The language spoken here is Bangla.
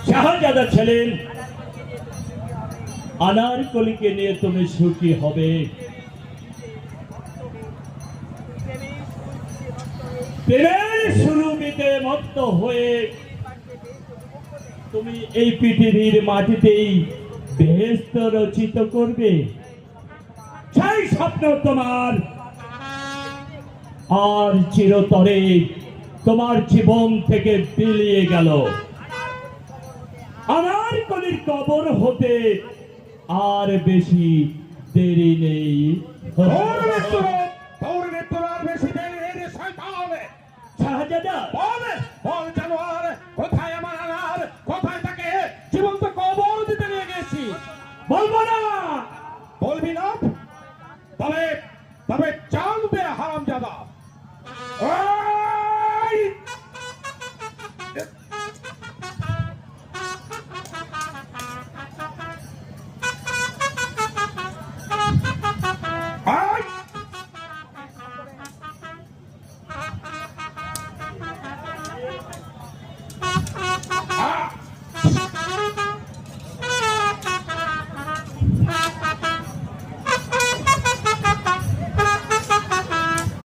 শাহজাদা ছিলেন আনারকলিকে নিয়ে তুমি সুখী হবে। প্রেমের সুরভিতে মত্ত হয়ে তুমি এই পৃথিবীর মাটিতেই বেহেশত রচিত করবে। সেই স্বপ্ন তোমার আর চিরতরে তোমার জীবন থেকে বিলিয়ে গেল। আনারকলির কবর হতে আর বেশি দেরি নেই। বেশি দেরি নেই রে শয়তান। শাহজাদা বল জানোয়ার কোথায়